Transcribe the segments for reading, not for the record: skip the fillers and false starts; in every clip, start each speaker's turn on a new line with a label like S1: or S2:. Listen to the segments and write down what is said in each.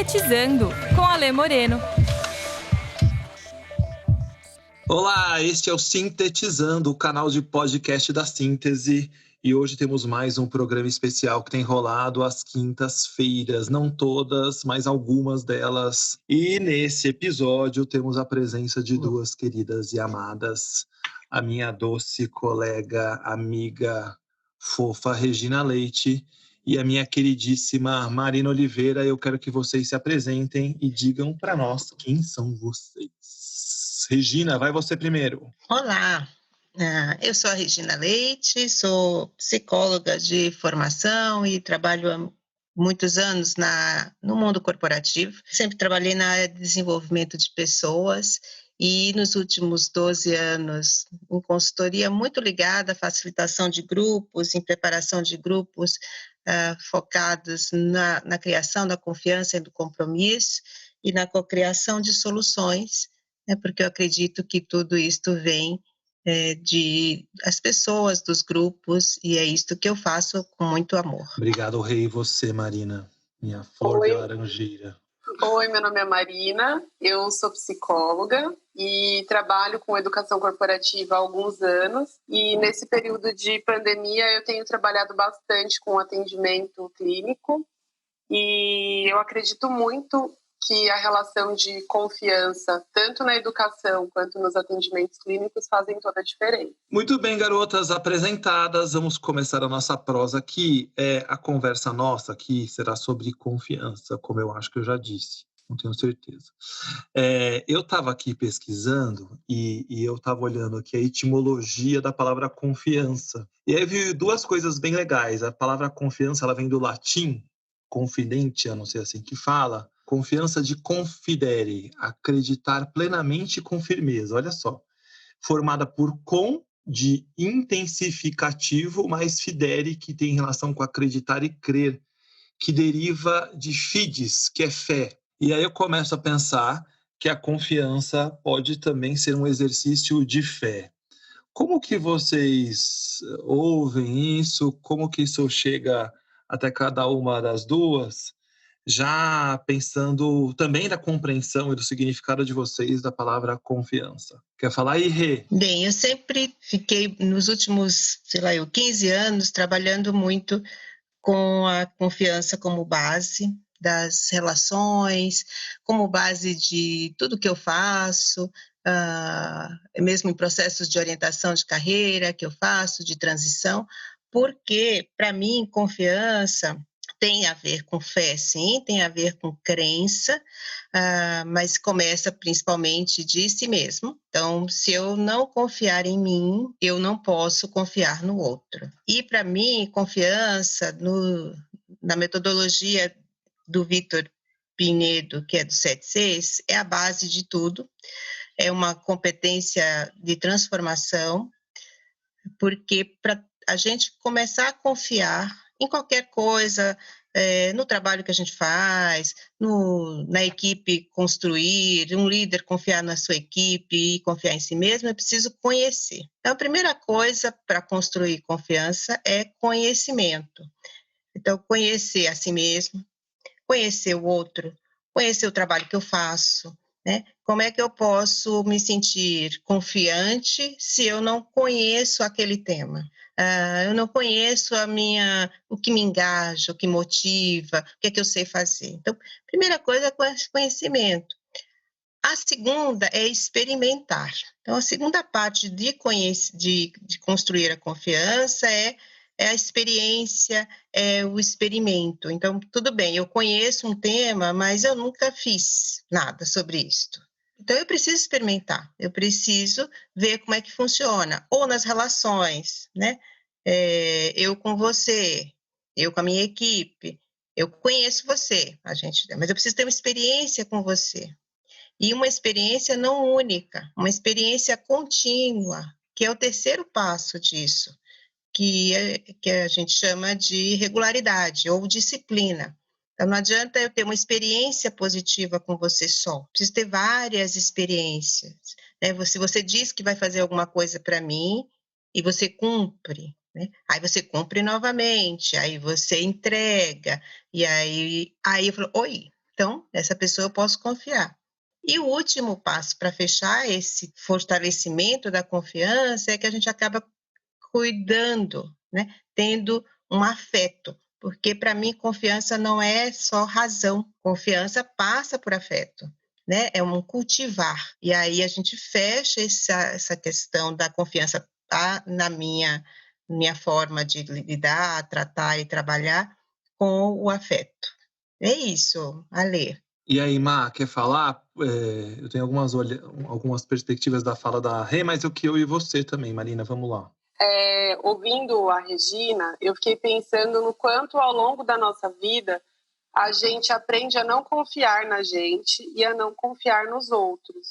S1: Sintetizando, com Alê Moreno.
S2: Olá, este é o Sintetizando, o canal de podcast da Síntese. E hoje temos mais um programa especial que tem rolado às quintas-feiras. Não todas, mas algumas delas. E nesse episódio temos a presença de duas queridas e amadas. A minha doce colega, amiga, fofa Regina Leite e a minha queridíssima Marina Oliveira. Eu quero que vocês se apresentem e digam para nós quem são vocês. Regina, vai você primeiro.
S3: Olá, eu sou a Regina Leite, sou psicóloga de formação e trabalho há muitos anos no mundo corporativo. Sempre trabalhei na área de desenvolvimento de pessoas e nos últimos 12 anos em consultoria muito ligada à facilitação de grupos, em preparação de grupos focados na criação da confiança e do compromisso e na cocriação de soluções, porque eu acredito que tudo isto vem as pessoas, dos grupos, e é isto que eu faço com muito amor.
S2: Obrigado, Rei. E você, Marina, minha flor de laranjeira.
S4: Oi, meu nome é Marina, eu sou psicóloga e trabalho com educação corporativa há alguns anos. E nesse período de pandemia eu tenho trabalhado bastante com atendimento clínico e eu acredito muito que a relação de confiança, tanto na educação quanto nos atendimentos clínicos, fazem toda a diferença.
S2: Muito bem, garotas apresentadas, vamos começar a nossa prosa aqui. A conversa nossa aqui será sobre confiança, como eu acho que eu já disse, não tenho certeza. Eu estava aqui pesquisando e eu estava olhando aqui a etimologia da palavra confiança. E aí vi duas coisas bem legais. A palavra confiança, ela vem do latim, confidente, eu não sei assim que fala, confiança de confidere, acreditar plenamente com firmeza, olha só. Formada por com, de intensificativo, mais fidere, que tem relação com acreditar e crer, que deriva de fides, que é fé. E aí eu começo a pensar que a confiança pode também ser um exercício de fé. Como que vocês ouvem isso? Como que isso chega até cada uma das duas? Já pensando também da compreensão e do significado de vocês da palavra confiança. Quer falar aí, Rê?
S3: Bem, eu sempre fiquei, nos últimos, 15 anos, trabalhando muito com a confiança como base das relações, como base de tudo que eu faço, mesmo em processos de orientação de carreira que eu faço, de transição, porque, para mim, confiança tem a ver com fé, sim, tem a ver com crença, mas começa principalmente de si mesmo. Então, se eu não confiar em mim, eu não posso confiar no outro. E, para mim, confiança, na metodologia do Victor Pinedo, que é do 7-6, é a base de tudo, é uma competência de transformação, porque para a gente começar a confiar em qualquer coisa, no trabalho que a gente faz, na equipe construir, um líder confiar na sua equipe e confiar em si mesmo, é preciso conhecer. Então, a primeira coisa para construir confiança é conhecimento. Então, conhecer a si mesmo, conhecer o outro, conhecer o trabalho que eu faço, né? Como é que eu posso me sentir confiante se eu não conheço aquele tema? Eu não conheço o que me engaja, o que motiva, o que é que eu sei fazer. Então, primeira coisa é conhecimento. A segunda é experimentar. Então, a segunda parte de construir a confiança é a experiência, é o experimento. Então, tudo bem, eu conheço um tema, mas eu nunca fiz nada sobre isto. Então, eu preciso experimentar, eu preciso ver como é que funciona. Ou nas relações, né? Eu com você, eu com a minha equipe, eu conheço você, mas eu preciso ter uma experiência com você. E uma experiência não única, uma experiência contínua, que é o terceiro passo disso, que a gente chama de regularidade ou disciplina. Então, não adianta eu ter uma experiência positiva com você só, preciso ter várias experiências. Né? Você diz que vai fazer alguma coisa para mim e você cumpre, né? Aí você cumpre novamente, aí você entrega, e aí eu falo, oi, Então, essa pessoa eu posso confiar. E o último passo para fechar esse fortalecimento da confiança é que a gente acaba cuidando, né? Tendo um afeto. Porque, para mim, confiança não é só razão. Confiança passa por afeto, né? É um cultivar. E aí a gente fecha essa questão da confiança na minha forma de lidar, tratar e trabalhar com o afeto. É isso, Alê.
S2: E aí, Má, quer falar? Eu tenho algumas perspectivas da fala da Rê, mas eu e você também, Marina, vamos lá.
S4: Ouvindo a Regina, eu fiquei pensando no quanto ao longo da nossa vida a gente aprende a não confiar na gente e a não confiar nos outros.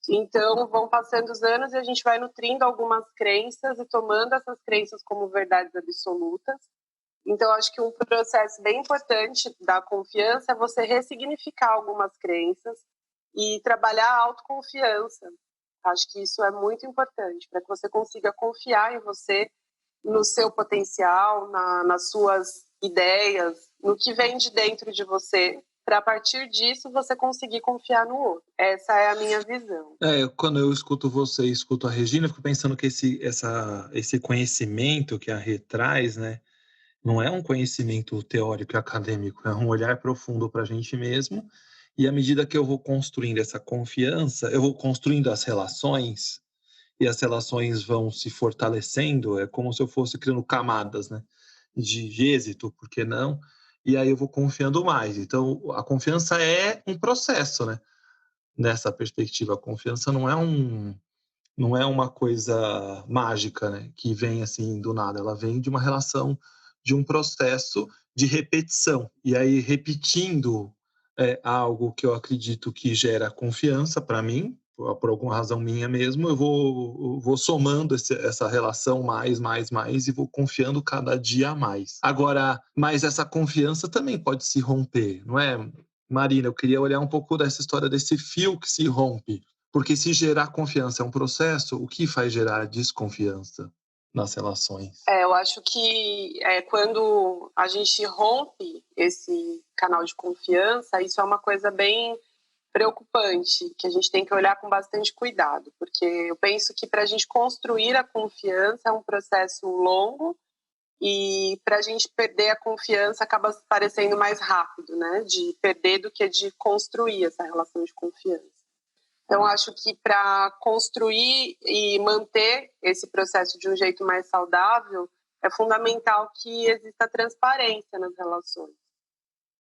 S4: Então, vão passando os anos e a gente vai nutrindo algumas crenças e tomando essas crenças como verdades absolutas. Então, acho que um processo bem importante da confiança é você ressignificar algumas crenças e trabalhar a autoconfiança. Acho que isso é muito importante para que você consiga confiar em você, no seu potencial, nas suas ideias, no que vem de dentro de você, para a partir disso você conseguir confiar no outro. Essa é a minha visão.
S2: Quando eu escuto você e escuto a Regina, eu fico pensando que esse conhecimento que a Rê traz, né, não é um conhecimento teórico e acadêmico, é um olhar profundo para a gente mesmo. E à medida que eu vou construindo essa confiança, eu vou construindo as relações, e as relações vão se fortalecendo, é como se eu fosse criando camadas, né, de êxito, por que não? E aí eu vou confiando mais. Então, a confiança é um processo, né? Nessa perspectiva, a confiança não é uma coisa mágica, né, que vem assim do nada. Ela vem de uma relação, de um processo de repetição. E aí, repetindo algo que eu acredito que gera confiança para mim, por alguma razão minha mesmo, eu vou somando essa relação mais, e vou confiando cada dia mais. Agora, mas essa confiança também pode se romper, não é? Marina, eu queria olhar um pouco dessa história desse fio que se rompe. Porque se gerar confiança é um processo, o que faz gerar desconfiança nas relações?
S4: Eu acho que quando a gente rompe esse canal de confiança, isso é uma coisa bem preocupante, que a gente tem que olhar com bastante cuidado, porque eu penso que para a gente construir a confiança é um processo longo e para a gente perder a confiança acaba parecendo mais rápido, né? De perder do que de construir essa relação de confiança. Então, acho que para construir e manter esse processo de um jeito mais saudável, é fundamental que exista transparência nas relações.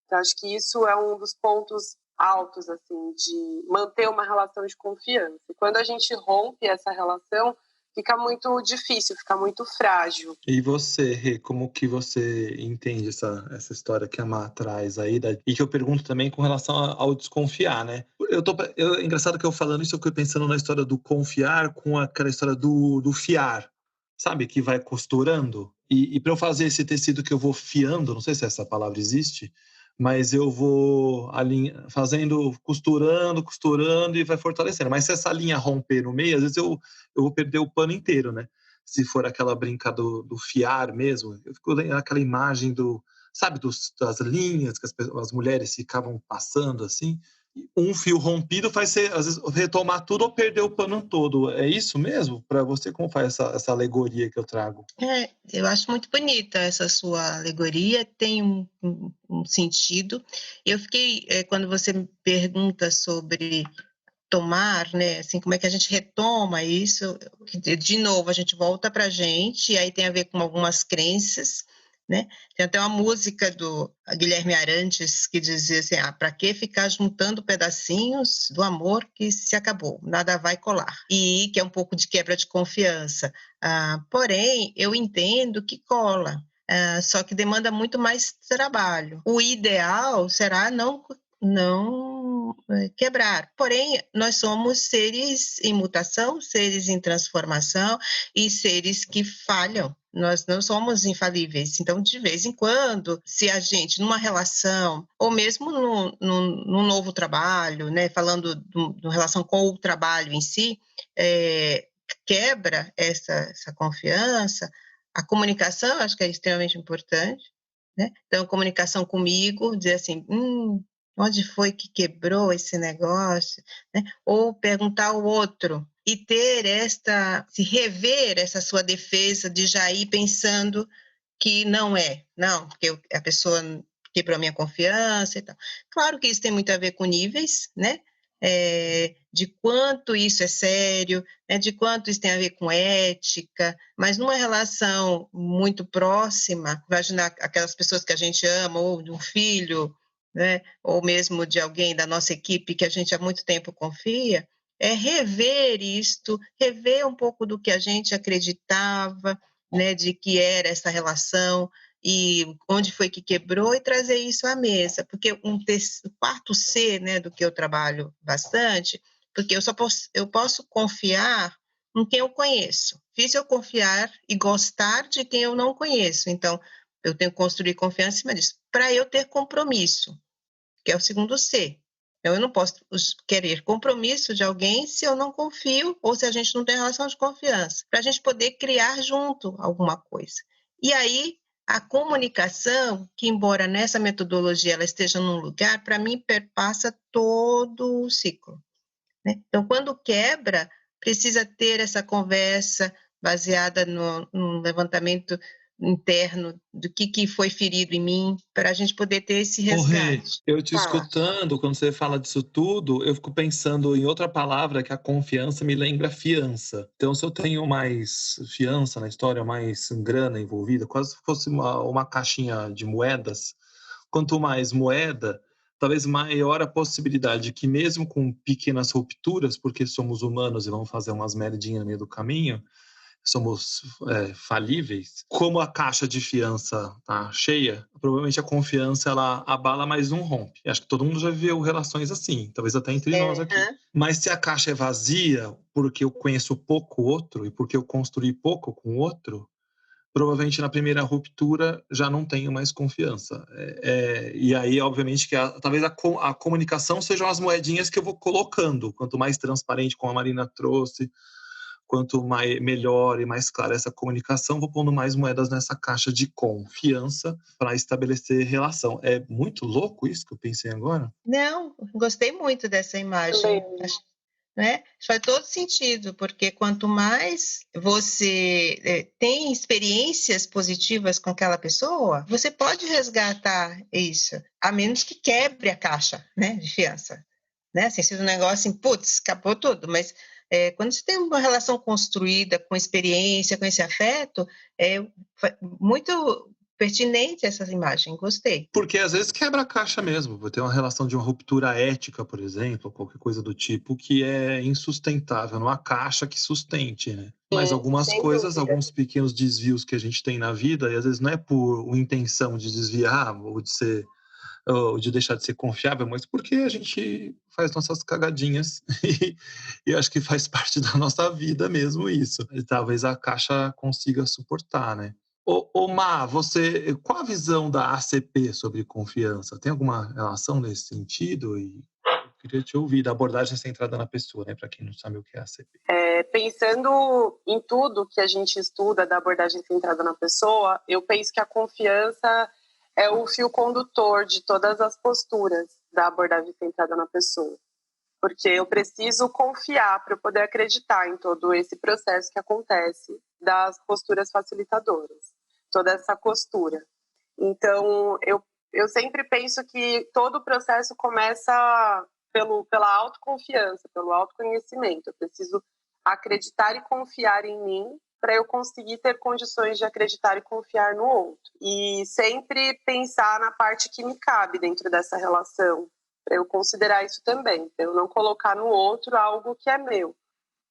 S4: Então, acho que isso é um dos pontos altos, assim, de manter uma relação de confiança. E quando a gente rompe essa relação, fica muito difícil, fica muito frágil.
S2: E você, Rê, como que você entende essa história que a Má traz aí? E que eu pergunto também com relação ao desconfiar, né? É engraçado que eu falando isso, eu fico pensando na história do confiar com aquela história do fiar, sabe? Que vai costurando. E para eu fazer esse tecido que eu vou fiando, não sei se essa palavra existe, mas eu vou costurando e vai fortalecendo. Mas se essa linha romper no meio, às vezes eu vou perder o pano inteiro, né? Se for aquela brinca do fiar mesmo, eu fico naquela imagem das linhas que as mulheres ficavam passando assim. Um fio rompido faz você, às vezes, retomar tudo ou perder o pano todo. É isso mesmo? Para você, como faz essa alegoria que eu trago?
S3: Eu acho muito bonita essa sua alegoria, tem um sentido. Eu fiquei, quando você me pergunta sobre tomar, né, assim, como é que a gente retoma isso, de novo, a gente volta para a gente, e aí tem a ver com algumas crenças, né? Tem até uma música do Guilherme Arantes que dizia assim, para que ficar juntando pedacinhos do amor que se acabou, nada vai colar. E que é um pouco de quebra de confiança. Porém, eu entendo que cola, só que demanda muito mais trabalho. O ideal será não quebrar. Porém, nós somos seres em mutação, seres em transformação e seres que falham. Nós não somos infalíveis. Então, de vez em quando, se a gente, numa relação, ou mesmo num novo trabalho, né, falando de relação com o trabalho em si, quebra essa confiança, a comunicação, acho que é extremamente importante, né? Então, comunicação comigo, dizer assim, Onde foi que quebrou esse negócio? Né? Ou perguntar ao outro e se rever essa sua defesa de já ir pensando que não, porque a pessoa quebrou a minha confiança e tal. Claro que isso tem muito a ver com níveis, né? De quanto isso é sério, né? De quanto isso tem a ver com ética, mas numa relação muito próxima, imaginar aquelas pessoas que a gente ama, ou de um filho, né? Ou mesmo de alguém da nossa equipe que a gente há muito tempo confia, é rever isto, rever um pouco do que a gente acreditava, né, de que era essa relação e onde foi que quebrou e trazer isso à mesa, porque o quarto C, né, do que eu trabalho bastante, porque eu posso confiar em quem eu conheço. Difícil eu confiar e gostar de quem eu não conheço, então eu tenho que construir confiança em cima disso, para eu ter compromisso, que é o segundo C. Então, eu não posso querer compromisso de alguém se eu não confio ou se a gente não tem relação de confiança, para a gente poder criar junto alguma coisa. E aí, a comunicação, que embora nessa metodologia ela esteja num lugar, para mim perpassa todo o ciclo, né? Então, quando quebra, precisa ter essa conversa baseada no levantamento interno do que foi ferido em mim, para a gente poder ter esse resgate.
S2: Eu te escutando, quando você fala disso tudo, eu fico pensando em outra palavra que a confiança me lembra fiança. Então, se eu tenho mais fiança na história, mais grana envolvida, quase se fosse uma caixinha de moedas, quanto mais moeda, talvez maior a possibilidade que mesmo com pequenas rupturas, porque somos humanos e vamos fazer umas merdinhas no meio do caminho, somos falíveis, como a caixa de fiança tá cheia, provavelmente a confiança ela abala, mas não rompe. Acho que todo mundo já viveu relações assim, talvez até entre nós aqui. Mas se a caixa é vazia, porque eu conheço pouco o outro e porque eu construí pouco com o outro, provavelmente na primeira ruptura já não tenho mais confiança. E aí, obviamente, que talvez a comunicação sejam as moedinhas que eu vou colocando. Quanto mais transparente, como a Marina trouxe, quanto melhor e mais clara essa comunicação, vou pondo mais moedas nessa caixa de confiança para estabelecer relação. É muito louco isso que eu pensei agora?
S3: Não, gostei muito dessa imagem. Né? Faz todo sentido, porque quanto mais você tem experiências positivas com aquela pessoa, você pode resgatar isso, a menos que quebre a caixa, né, de fiança. Né? Assim, se o negócio assim, putz, acabou tudo, mas quando você tem uma relação construída com experiência, com esse afeto, é muito pertinente essa imagem, gostei.
S2: Porque às vezes quebra a caixa mesmo, vai ter uma relação de uma ruptura ética, por exemplo, qualquer coisa do tipo, que é insustentável, não há caixa que sustente, né? Mas algumas coisas, alguns pequenos desvios que a gente tem na vida, e às vezes não é por intenção de desviar ou de deixar de ser confiável, mas porque a gente faz nossas cagadinhas e acho que faz parte da nossa vida mesmo isso. E talvez a caixa consiga suportar, né? Má, qual a visão da ACP sobre confiança? Tem alguma relação nesse sentido? E eu queria te ouvir, da abordagem centrada na pessoa, né? Para quem não sabe o que é ACP.
S4: Pensando em tudo que a gente estuda da abordagem centrada na pessoa, eu penso que a confiança é o fio condutor de todas as posturas da abordagem centrada na pessoa. Porque eu preciso confiar para eu poder acreditar em todo esse processo que acontece das posturas facilitadoras, toda essa costura. Então, eu sempre penso que todo o processo começa pela autoconfiança, pelo autoconhecimento. Eu preciso acreditar e confiar em mim para eu conseguir ter condições de acreditar e confiar no outro. E sempre pensar na parte que me cabe dentro dessa relação, para eu considerar isso também, para eu não colocar no outro algo que é meu.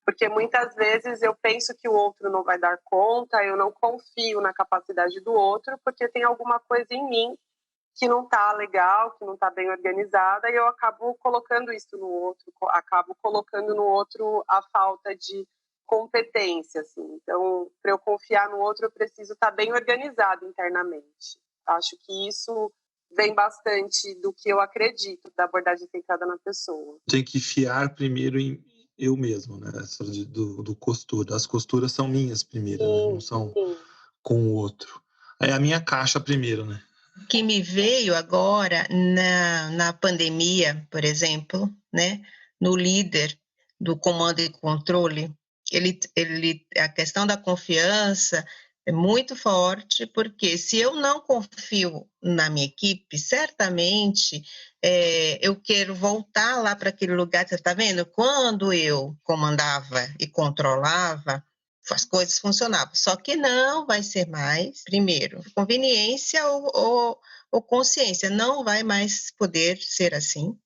S4: Porque muitas vezes eu penso que o outro não vai dar conta, eu não confio na capacidade do outro, porque tem alguma coisa em mim que não está legal, que não está bem organizada, e eu acabo colocando isso no outro, acabo colocando no outro a falta de competência, assim. Então, para eu confiar no outro, eu preciso estar bem organizado internamente. Acho que isso vem bastante do que eu acredito da abordagem centrada na pessoa.
S2: Tem que fiar primeiro em eu mesmo, né? Do costura. As costuras são minhas primeiro, né? Não são com o outro. É a minha caixa primeiro, né?
S3: que me veio agora na pandemia, por exemplo, né, no líder do comando e controle, a questão da confiança é muito forte, porque se eu não confio na minha equipe, certamente eu quero voltar lá para aquele lugar. Você está vendo? Quando eu comandava e controlava, as coisas funcionavam. Só que não vai ser mais, primeiro, conveniência ou consciência. Não vai mais poder ser assim.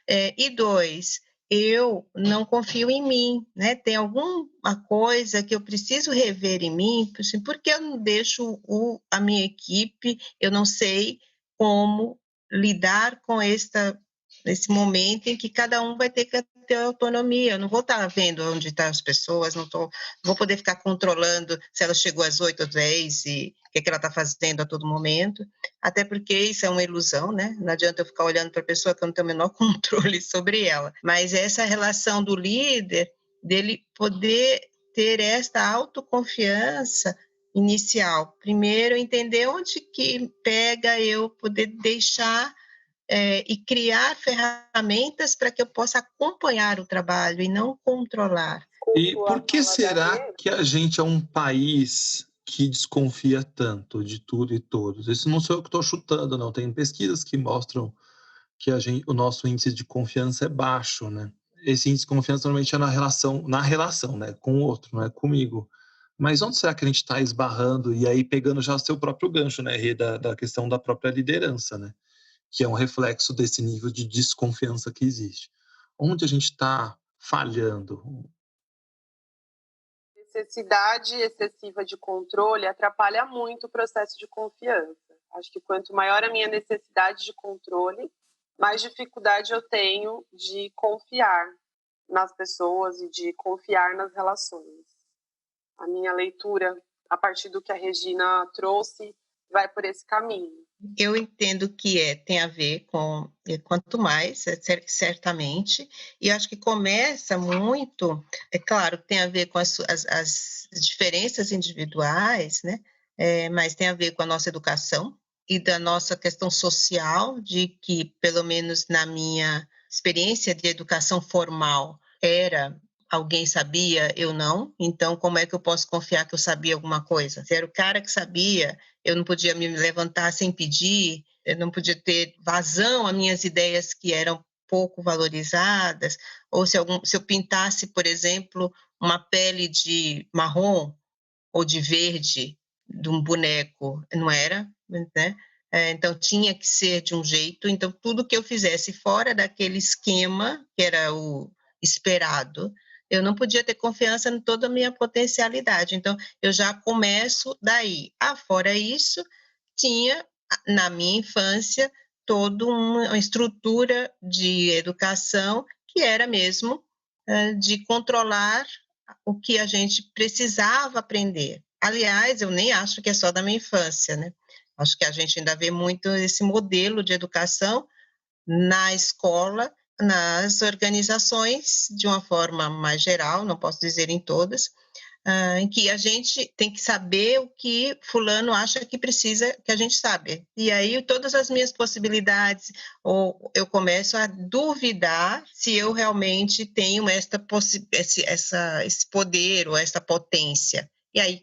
S3: E dois, eu não confio em mim, né? Tem alguma coisa que eu preciso rever em mim, assim, porque eu não deixo a minha equipe, eu não sei como lidar com esse momento em que cada um vai ter que ter autonomia. Eu não vou estar vendo onde estão as pessoas, não vou poder ficar controlando se ela chegou às 8 ou 10 e o que ela está fazendo a todo momento, até porque isso é uma ilusão, né? Não adianta eu ficar olhando para a pessoa que eu não tenho o menor controle sobre ela. Mas essa relação do líder, dele poder ter esta autoconfiança inicial. Primeiro, entender onde que pega eu poder deixar e criar ferramentas para que eu possa acompanhar o trabalho e não controlar.
S2: E por que será que a gente é um país que desconfia tanto de tudo e todos? Isso não sou eu que estou chutando, não. Tem pesquisas que mostram que o nosso índice de confiança é baixo, né? Esse índice de confiança normalmente é na relação, né? Com o outro, não é comigo. Mas onde será que a gente está esbarrando? E aí pegando já o seu próprio gancho, né, Rê, da questão da própria liderança, né? Que é um reflexo desse nível de desconfiança que existe. Onde a gente está falhando?
S4: Necessidade excessiva de controle atrapalha muito o processo de confiança. Acho que quanto maior a minha necessidade de controle, mais dificuldade eu tenho de confiar nas pessoas e de confiar nas relações. A minha leitura, a partir do que a Regina trouxe, vai por esse caminho.
S3: Eu entendo que tem a ver com quanto mais, certamente, e acho que começa muito, é claro, tem a ver com as diferenças individuais, né? Mas tem a ver com a nossa educação e da nossa questão social, de que, pelo menos na minha experiência de educação formal, alguém sabia, eu não, então como é que eu posso confiar que eu sabia alguma coisa? Se era o cara que sabia, eu não podia me levantar sem pedir, eu não podia ter vazão às minhas ideias que eram pouco valorizadas, ou se eu pintasse, por exemplo, uma pele de marrom ou de verde de um boneco, não era, né? Então tinha que ser de um jeito, então tudo que eu fizesse fora daquele esquema, que era o esperado, eu não podia ter confiança em toda a minha potencialidade. Então, eu já começo daí. Fora isso, tinha, na minha infância, toda uma estrutura de educação que era mesmo de controlar o que a gente precisava aprender. Aliás, eu nem acho que é só da minha infância, né? Acho que a gente ainda vê muito esse modelo de educação na escola, nas organizações, de uma forma mais geral, não posso dizer em todas, em que a gente tem que saber o que fulano acha que precisa que a gente sabe. E aí todas as minhas possibilidades, ou eu começo a duvidar se eu realmente tenho esse poder ou essa potência. E aí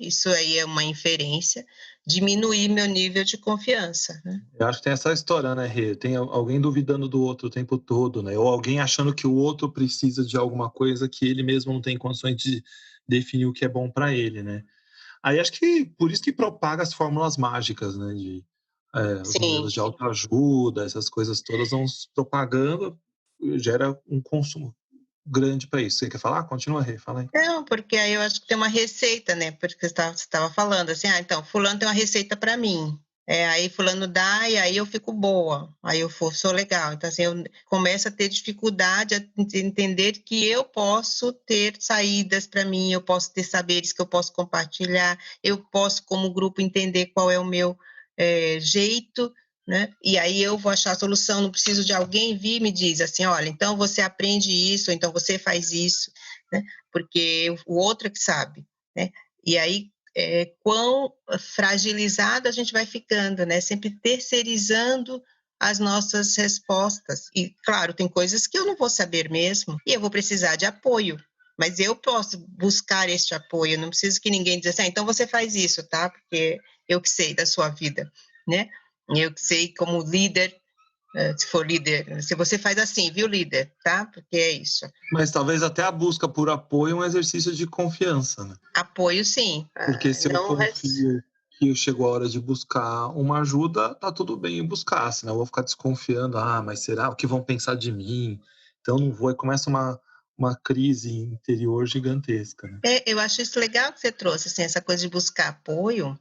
S3: isso aí é uma inferência, diminuir meu nível de confiança, né?
S2: Eu acho que tem essa história, né, Rê? Tem alguém duvidando do outro o tempo todo, né? Ou alguém achando que o outro precisa de alguma coisa que ele mesmo não tem condições de definir o que é bom para ele, né? Aí acho que por isso que propaga as fórmulas mágicas, né? Os modelos de autoajuda, essas coisas todas vão se propagando, gera um consumo grande para isso. Você quer falar? Continua, Rê, fala aí.
S3: Não, porque aí eu acho que tem uma receita, né? Porque você estava falando assim, então, fulano tem uma receita para mim. Aí fulano dá e aí eu fico boa, aí eu sou legal. Então, assim, eu começo a ter dificuldade a entender que eu posso ter saídas para mim, eu posso ter saberes que eu posso compartilhar, eu posso, como grupo, entender qual é o meu jeito, né? E aí eu vou achar a solução, não preciso de alguém vir e me diz assim, olha, então você aprende isso, então você faz isso, né? Porque o outro é que sabe, né? E aí quão fragilizado a gente vai ficando, né? Sempre terceirizando as nossas respostas. E, claro, tem coisas que eu não vou saber mesmo e eu vou precisar de apoio. Mas eu posso buscar este apoio, não preciso que ninguém diga assim, então você faz isso, tá? Porque eu que sei da sua vida, né? Eu que sei como líder, se for líder, se você faz assim, viu, líder, tá? Porque é isso.
S2: Mas talvez até a busca por apoio é um exercício de confiança, né?
S3: Apoio, sim.
S2: Porque se eu confio que chegou a hora de buscar uma ajuda, tá tudo bem em buscar, senão eu vou ficar desconfiando, mas será? O que vão pensar de mim? Então não vou, e começa uma crise interior gigantesca, né?
S3: Eu acho isso legal que você trouxe, assim, essa coisa de buscar apoio.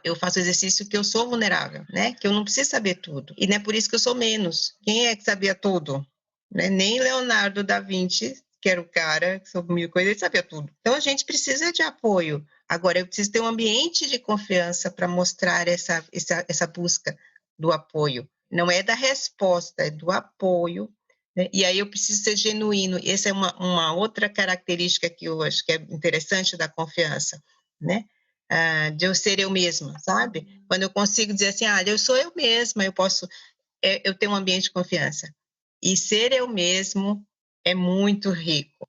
S3: Eu faço exercício que eu sou vulnerável, né? Que eu não preciso saber tudo. E não é por isso que eu sou menos. Quem é que sabia tudo? Né? Nem Leonardo da Vinci, que era o cara que soube mil coisas, ele sabia tudo. Então, a gente precisa de apoio. Agora, eu preciso ter um ambiente de confiança para mostrar essa busca do apoio. Não é da resposta, é do apoio. Né? E aí eu preciso ser genuíno. Essa é uma outra característica que eu acho que é interessante da confiança, né? De eu ser eu mesma, sabe? Quando eu consigo dizer assim, eu sou eu mesma, eu tenho um ambiente de confiança. E ser eu mesmo é muito rico,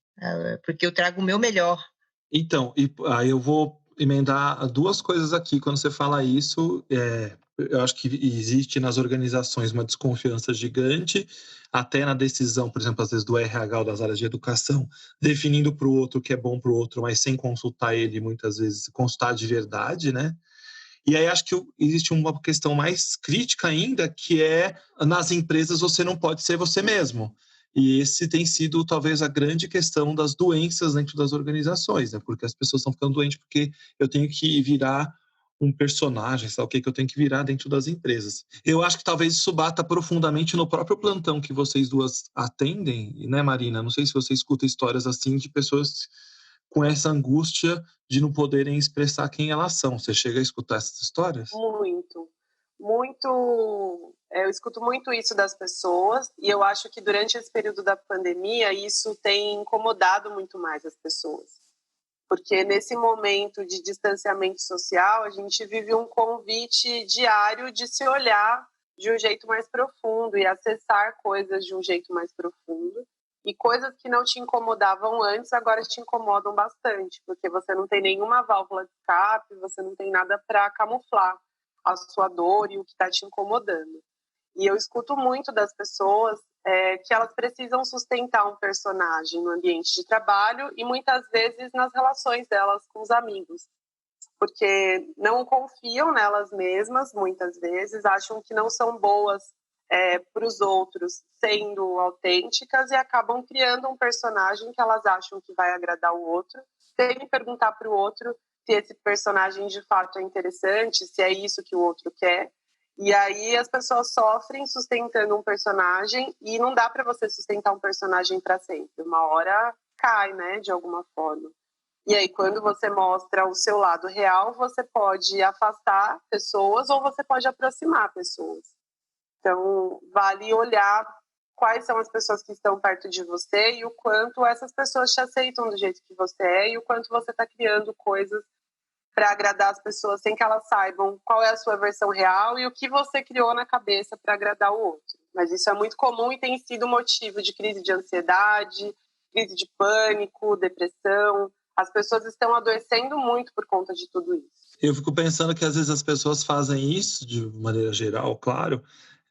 S3: porque eu trago o meu melhor.
S2: Então, aí eu vou emendar duas coisas aqui quando você fala isso. Eu acho que existe nas organizações uma desconfiança gigante, até na decisão, por exemplo, às vezes do RH ou das áreas de educação, definindo para o outro o que é bom para o outro, mas sem consultar ele, muitas vezes, consultar de verdade, né? E aí acho que existe uma questão mais crítica ainda, que é nas empresas você não pode ser você mesmo. E esse tem sido talvez a grande questão das doenças dentro das organizações, né? Porque as pessoas estão ficando doentes porque eu tenho que virar um personagem, sabe o que eu tenho que virar dentro das empresas. Eu acho que talvez isso bata profundamente no próprio plantão que vocês duas atendem, né, Marina? Não sei se você escuta histórias assim de pessoas com essa angústia de não poderem expressar quem elas são. Você chega a escutar essas histórias?
S4: Muito. Eu escuto muito isso das pessoas e eu acho que durante esse período da pandemia isso tem incomodado muito mais as pessoas. Porque nesse momento de distanciamento social, a gente vive um convite diário de se olhar de um jeito mais profundo e acessar coisas de um jeito mais profundo. E coisas que não te incomodavam antes, agora te incomodam bastante, porque você não tem nenhuma válvula de escape, você não tem nada para camuflar a sua dor e o que está te incomodando. E eu escuto muito das pessoas que elas precisam sustentar um personagem no ambiente de trabalho e muitas vezes nas relações delas com os amigos, porque não confiam nelas mesmas, muitas vezes, acham que não são boas para os outros sendo autênticas e acabam criando um personagem que elas acham que vai agradar o outro, sem perguntar para o outro se esse personagem de fato é interessante, se é isso que o outro quer. E aí as pessoas sofrem sustentando um personagem e não dá para você sustentar um personagem para sempre. Uma hora cai, né, de alguma forma. E aí quando você mostra o seu lado real, você pode afastar pessoas ou você pode aproximar pessoas. Então, vale olhar quais são as pessoas que estão perto de você e o quanto essas pessoas te aceitam do jeito que você é e o quanto você está criando coisas para agradar as pessoas sem que elas saibam qual é a sua versão real e o que você criou na cabeça para agradar o outro. Mas isso é muito comum e tem sido motivo de crise de ansiedade, crise de pânico, depressão. As pessoas estão adoecendo muito por conta de tudo isso.
S2: Eu fico pensando que às vezes as pessoas fazem isso, de maneira geral, claro,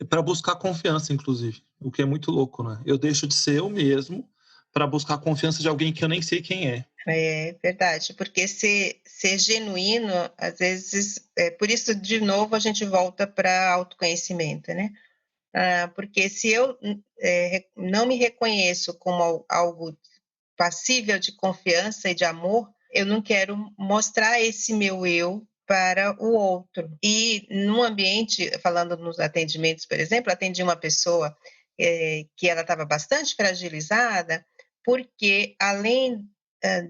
S2: para buscar confiança, inclusive. O que é muito louco, né? Eu deixo de ser eu mesmo para buscar a confiança de alguém que eu nem sei quem é.
S3: É verdade, porque ser genuíno, às vezes, por isso, de novo, a gente volta para autoconhecimento, né? Porque se eu não me reconheço como algo passível de confiança e de amor, eu não quero mostrar esse meu eu para o outro. E no ambiente, falando nos atendimentos, por exemplo, atendi uma pessoa que ela estava bastante fragilizada, porque além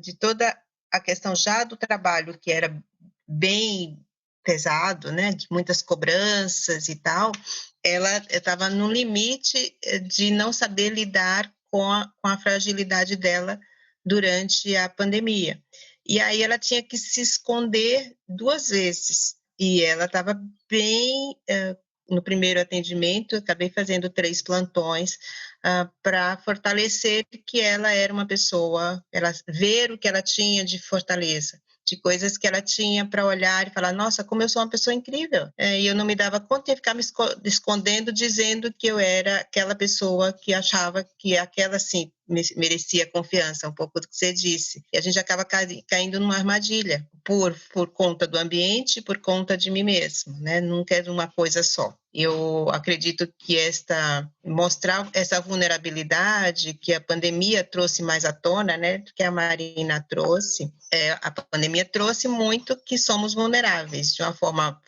S3: de toda a questão já do trabalho, que era bem pesado, né, de muitas cobranças e tal, ela estava no limite de não saber lidar com a fragilidade dela durante a pandemia. E aí ela tinha que se esconder 2 vezes. E ela estava bem... no primeiro atendimento, acabei fazendo 3 plantões para fortalecer que ela era uma pessoa, ela ver o que ela tinha de fortaleza, de coisas que ela tinha para olhar e falar, nossa, como eu sou uma pessoa incrível. E eu não me dava conta, ia ficar me escondendo, dizendo que eu era aquela pessoa que achava que aquela, sim, merecia confiança, um pouco do que você disse. E a gente acaba caindo numa armadilha, por conta do ambiente, por conta de mim mesmo, né? Nunca é uma coisa só. Eu acredito que mostrar essa vulnerabilidade que a pandemia trouxe mais à tona, né, que a Marina trouxe, a pandemia trouxe muito que somos vulneráveis, de uma forma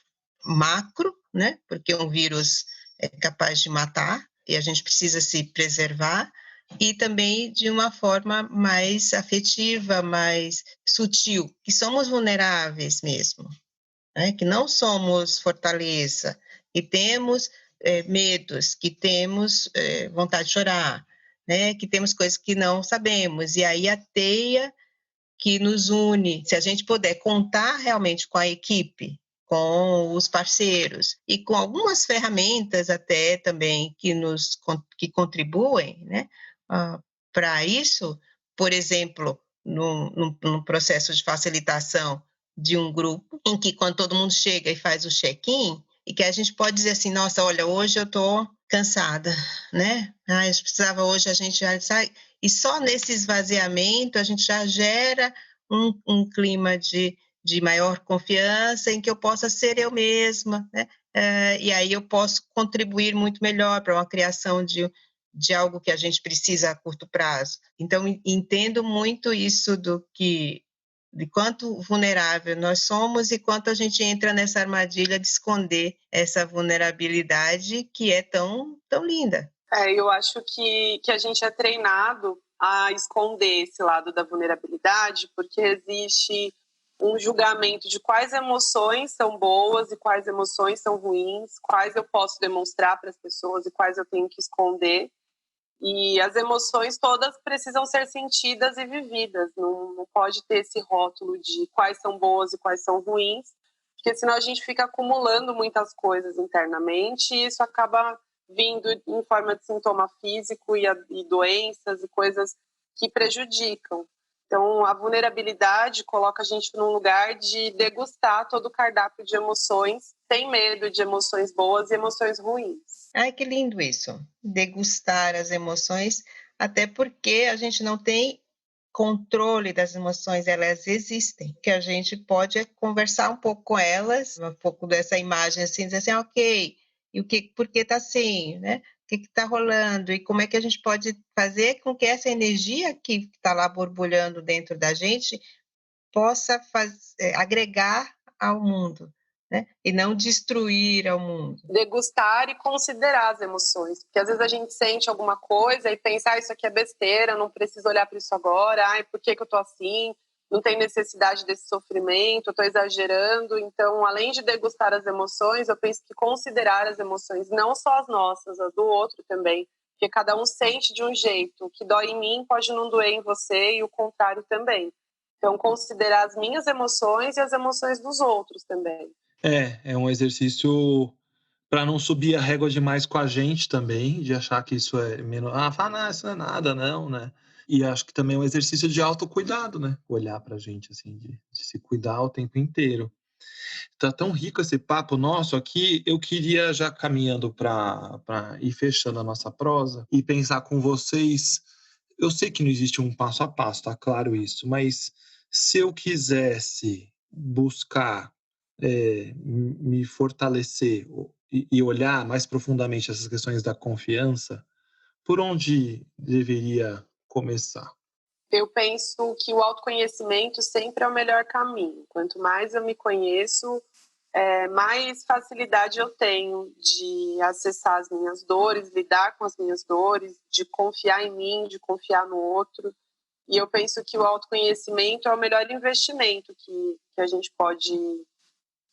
S3: macro, né, porque um vírus é capaz de matar e a gente precisa se preservar, e também de uma forma mais afetiva, mais sutil, que somos vulneráveis mesmo, né, que não somos fortaleza, que temos medos, que temos vontade de chorar, né? Que temos coisas que não sabemos. E aí a teia que nos une, se a gente puder contar realmente com a equipe, com os parceiros e com algumas ferramentas até também que contribuem, né? Para isso, por exemplo, no processo de facilitação de um grupo, em que quando todo mundo chega e faz o check-in, e que a gente pode dizer assim, nossa, olha, hoje eu estou cansada, né? A gente precisava hoje, a gente já sai, e só nesse esvaziamento a gente já gera um clima de maior confiança, em que eu possa ser eu mesma, né? E aí eu posso contribuir muito melhor para uma criação de algo que a gente precisa a curto prazo. Então, entendo muito isso de quanto vulnerável nós somos e quanto a gente entra nessa armadilha de esconder essa vulnerabilidade que é tão, tão linda.
S4: Eu acho que a gente é treinado a esconder esse lado da vulnerabilidade, porque existe um julgamento de quais emoções são boas e quais emoções são ruins, quais eu posso demonstrar para as pessoas e quais eu tenho que esconder. E as emoções todas precisam ser sentidas e vividas, não pode ter esse rótulo de quais são boas e quais são ruins, porque senão a gente fica acumulando muitas coisas internamente e isso acaba vindo em forma de sintoma físico e doenças e coisas que prejudicam. Então, a vulnerabilidade coloca a gente num lugar de degustar todo o cardápio de emoções, sem medo de emoções boas e emoções ruins.
S3: Ai, que lindo isso, degustar as emoções, até porque a gente não tem controle das emoções, elas existem, que a gente pode conversar um pouco com elas, um pouco dessa imagem assim, dizer assim, ok, e por que está assim, né? O que está rolando e como é que a gente pode fazer com que essa energia que está lá borbulhando dentro da gente possa agregar ao mundo, né? E não destruir ao mundo.
S4: Degustar e considerar as emoções, porque às vezes a gente sente alguma coisa e pensa, isso aqui é besteira, não preciso olhar para isso agora, por que eu tô assim? Não tem necessidade desse sofrimento, eu estou exagerando. Então, além de degustar as emoções, eu penso que considerar as emoções, não só as nossas, as do outro também, porque cada um sente de um jeito. O que dói em mim pode não doer em você e o contrário também. Então, considerar as minhas emoções e as emoções dos outros também.
S2: É um exercício para não subir a régua demais com a gente também, de achar que isso é menos... não, isso não é nada, não, né? E acho que também é um exercício de autocuidado, né? Olhar pra gente, assim, de se cuidar o tempo inteiro. Tá tão rico esse papo nosso aqui, eu queria já caminhando para ir fechando a nossa prosa e pensar com vocês. Eu sei que não existe um passo a passo, tá claro isso, mas se eu quisesse buscar me fortalecer e olhar mais profundamente essas questões da confiança, por onde deveria começar?
S4: Eu penso que o autoconhecimento sempre é o melhor caminho. Quanto mais eu me conheço, mais facilidade eu tenho de acessar as minhas dores, lidar com as minhas dores, de confiar em mim, de confiar no outro. E eu penso que o autoconhecimento é o melhor investimento que a gente pode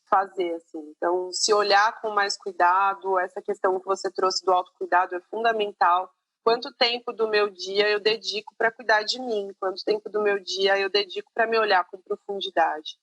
S4: fazer, assim. Então, se olhar com mais cuidado, essa questão que você trouxe do autocuidado é fundamental, quanto tempo do meu dia eu dedico para cuidar de mim, quanto tempo do meu dia eu dedico para me olhar com profundidade.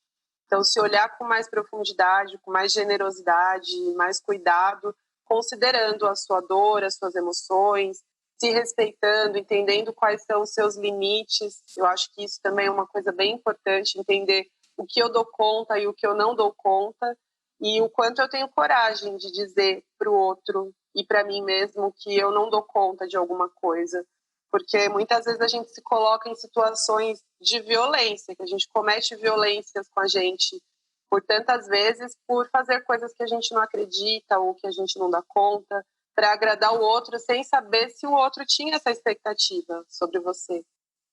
S4: Então, se olhar com mais profundidade, com mais generosidade, mais cuidado, considerando a sua dor, as suas emoções, se respeitando, entendendo quais são os seus limites. Eu acho que isso também é uma coisa bem importante, entender o que eu dou conta e o que eu não dou conta, e o quanto eu tenho coragem de dizer para o outro e para mim mesmo que eu não dou conta de alguma coisa. Porque muitas vezes a gente se coloca em situações de violência, que a gente comete violências com a gente por tantas vezes, por fazer coisas que a gente não acredita ou que a gente não dá conta, para agradar o outro sem saber se o outro tinha essa expectativa sobre você.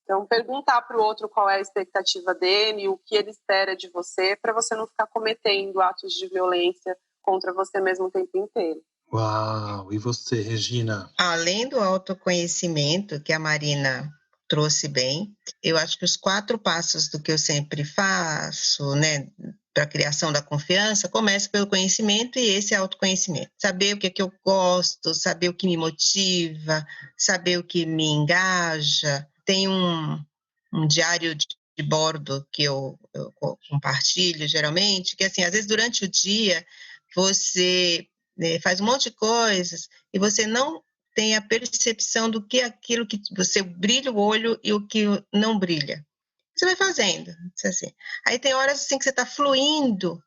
S4: Então, perguntar para o outro qual é a expectativa dele, o que ele espera de você, para você não ficar cometendo atos de violência contra você mesmo o tempo inteiro.
S2: Uau! E você, Regina?
S3: Além do autoconhecimento que a Marina trouxe bem, eu acho que os 4 passos do que eu sempre faço, né, para a criação da confiança, começa pelo conhecimento, e esse é autoconhecimento. Saber o que é que eu gosto, saber o que me motiva, saber o que me engaja. Tem um diário de bordo que eu compartilho geralmente, que assim, às vezes durante o dia você faz um monte de coisas e você não tem a percepção do que é aquilo que você brilha o olho e o que não brilha. Você vai fazendo, assim. Aí tem horas assim que você está fluindo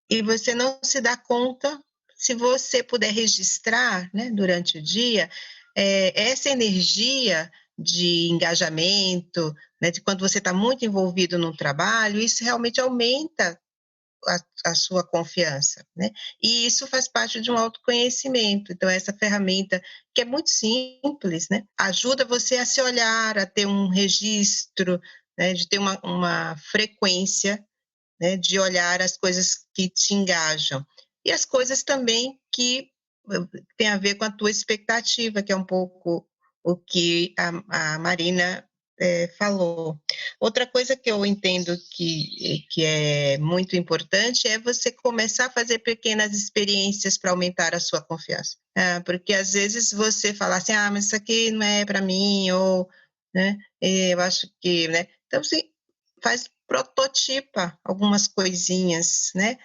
S3: e você não se dá conta. Se você puder registrar, né, durante o dia, essa energia de engajamento, né, de quando você está muito envolvido no trabalho, isso realmente aumenta a sua confiança, né? E isso faz parte de um autoconhecimento. Então, essa ferramenta, que é muito simples, né, ajuda você a se olhar, a ter um registro, né, de ter uma frequência, né, de olhar as coisas que te engajam. E as coisas também que tem a ver com a tua expectativa, que é um pouco o que a Marina falou. Outra coisa que eu entendo que é muito importante é você começar a fazer pequenas experiências para aumentar a sua confiança. Porque às vezes você fala assim, mas isso aqui não é para mim, ou, né, eu acho que, né? Então, você prototipa algumas coisinhas, né?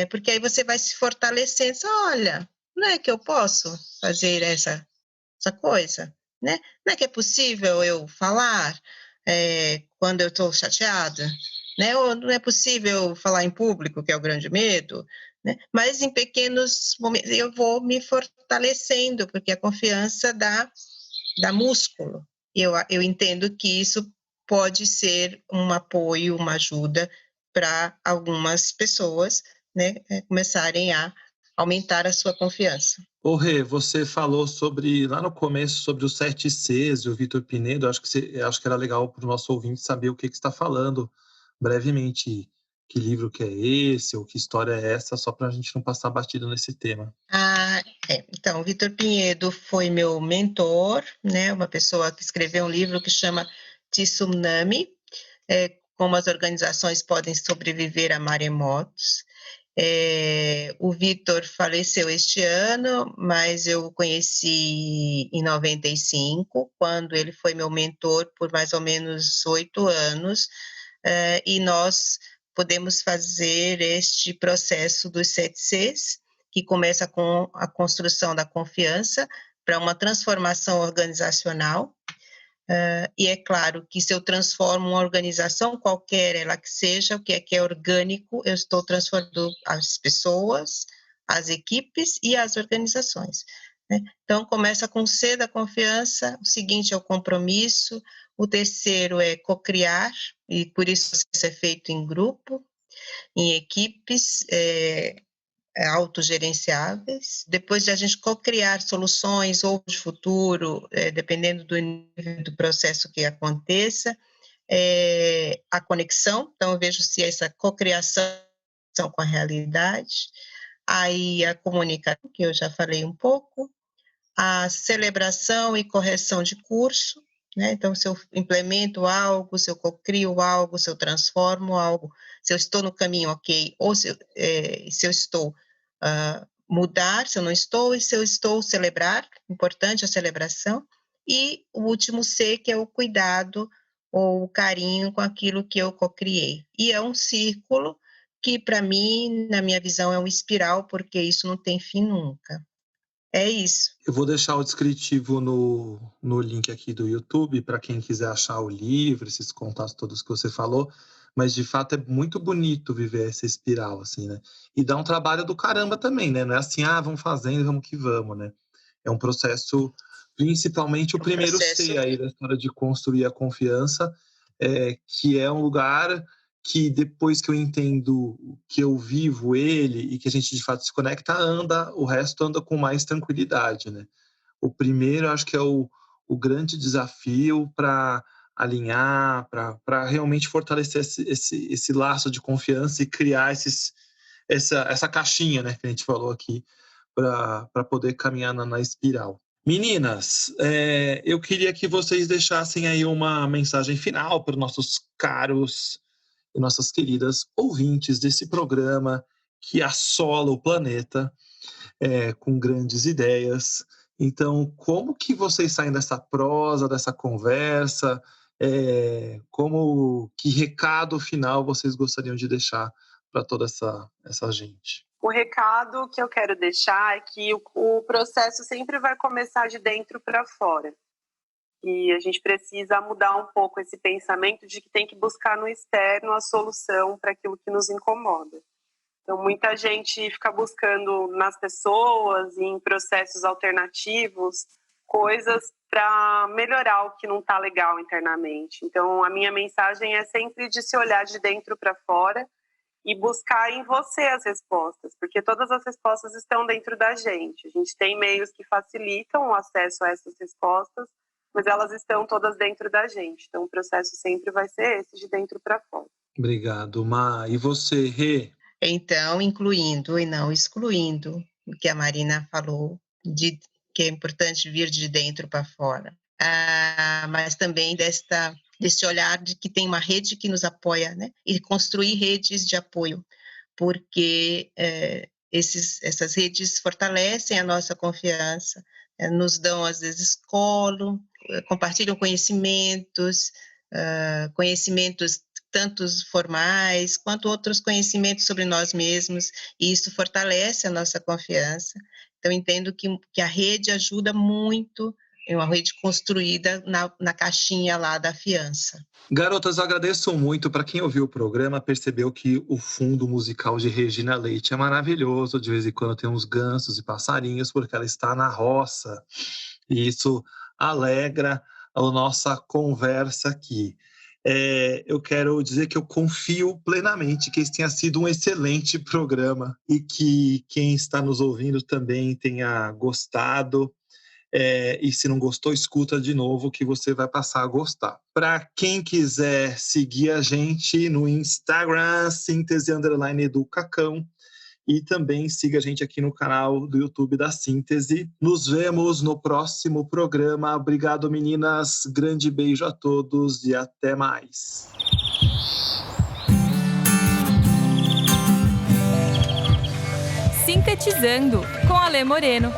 S3: Porque aí você vai se fortalecendo. Olha, não é que eu posso fazer essa coisa, né? Não é que é possível eu falar quando eu estou chateada, né? Ou não é possível falar em público, que é o grande medo, né? Mas em pequenos momentos eu vou me fortalecendo, porque a confiança dá músculo. Eu entendo que isso pode ser um apoio, uma ajuda para algumas pessoas, né, começarem a aumentar a sua confiança.
S2: Ô Rê, você falou lá no começo sobre os 7 Cs e o Vitor Pinedo. Acho que era legal para o nosso ouvinte saber o que você está falando brevemente. Que livro que é esse, ou que história é essa, só para a gente não passar batido nesse tema.
S3: Então, o Vitor Pinedo foi meu mentor, né, uma pessoa que escreveu um livro que chama Tsunami, como as organizações podem sobreviver a maremotos. O Vitor faleceu este ano, mas eu o conheci em 95, quando ele foi meu mentor por mais ou menos 8 anos, e nós podemos fazer este processo dos 7 Cs, que começa com a construção da confiança para uma transformação organizacional. E é claro que se eu transformo uma organização qualquer, ela que seja, o que é orgânico, eu estou transformando as pessoas, as equipes e as organizações, né? Então, começa com o C da confiança, o seguinte é o compromisso, o terceiro é cocriar, e por isso isso é feito em grupo, em equipes, autogerenciáveis. Depois de a gente co-criar soluções ou de futuro, dependendo do nível do processo que aconteça, a conexão, então eu vejo se essa co-criação com a realidade, aí a comunicação, que eu já falei um pouco, a celebração e correção de curso, né? Então, se eu implemento algo, se eu cocrio algo, se eu transformo algo, se eu estou no caminho ok, ou se eu estou mudar se eu não estou, e se eu estou, celebrar, importante a celebração, e o último C, que é o cuidado ou o carinho com aquilo que eu cocriei. E é um círculo que, para mim, na minha visão, é uma espiral, porque isso não tem fim nunca. É isso.
S2: Eu vou deixar o descritivo no link aqui do YouTube, para quem quiser achar o livro, esses contatos todos que você falou, mas de fato é muito bonito viver essa espiral, assim, né? E dá um trabalho do caramba também, né? Não é assim, vamos fazendo, vamos que vamos, né? É um processo, principalmente o primeiro C aí da história de construir a confiança, que é um lugar que depois que eu entendo que eu vivo ele e que a gente de fato se conecta, o resto anda com mais tranquilidade, né? O primeiro, acho que é o grande desafio para alinhar, para realmente fortalecer esse laço de confiança e criar essa caixinha, né, que a gente falou aqui, para poder caminhar na espiral. Meninas, eu queria que vocês deixassem aí uma mensagem final para os nossos caros e nossas queridas ouvintes desse programa que assola o planeta com grandes ideias. Então, como que vocês saem dessa prosa, dessa conversa? Que recado final vocês gostariam de deixar para toda essa gente?
S4: O recado que eu quero deixar é que o processo sempre vai começar de dentro para fora. E a gente precisa mudar um pouco esse pensamento de que tem que buscar no externo a solução para aquilo que nos incomoda. Então, muita gente fica buscando nas pessoas, em processos alternativos, coisas para melhorar o que não está legal internamente. Então, a minha mensagem é sempre de se olhar de dentro para fora e buscar em você as respostas, porque todas as respostas estão dentro da gente. A gente tem meios que facilitam o acesso a essas respostas, mas elas estão todas dentro da gente. Então, o processo sempre vai ser esse, de dentro para fora.
S2: Obrigado, Ma. E você, Rê?
S3: Então, incluindo e não excluindo o que a Marina falou, que é importante vir de dentro para fora. Mas também desse olhar de que tem uma rede que nos apoia, né? E construir redes de apoio, porque essas redes fortalecem a nossa confiança, nos dão, às vezes, colo, compartilham conhecimentos tantos formais, quanto outros conhecimentos sobre nós mesmos, e isso fortalece a nossa confiança. Então, entendo que a rede ajuda muito, é uma rede construída na caixinha lá da fiança.
S2: Garotas, agradeço muito. Para quem ouviu o programa, percebeu que o fundo musical de Regina Leite é maravilhoso. De vez em quando tem uns gansos e passarinhos, porque ela está na roça. E isso alegra a nossa conversa aqui. Eu quero dizer que eu confio plenamente que esse tenha sido um excelente programa e que quem está nos ouvindo também tenha gostado. E se não gostou, escuta de novo que você vai passar a gostar. Para quem quiser seguir a gente no Instagram, síntese_educacão, e também siga a gente aqui no canal do YouTube da Síntese. Nos vemos no próximo programa. Obrigado, meninas. Grande beijo a todos e até mais.
S1: Sintetizando com Alê Moreno.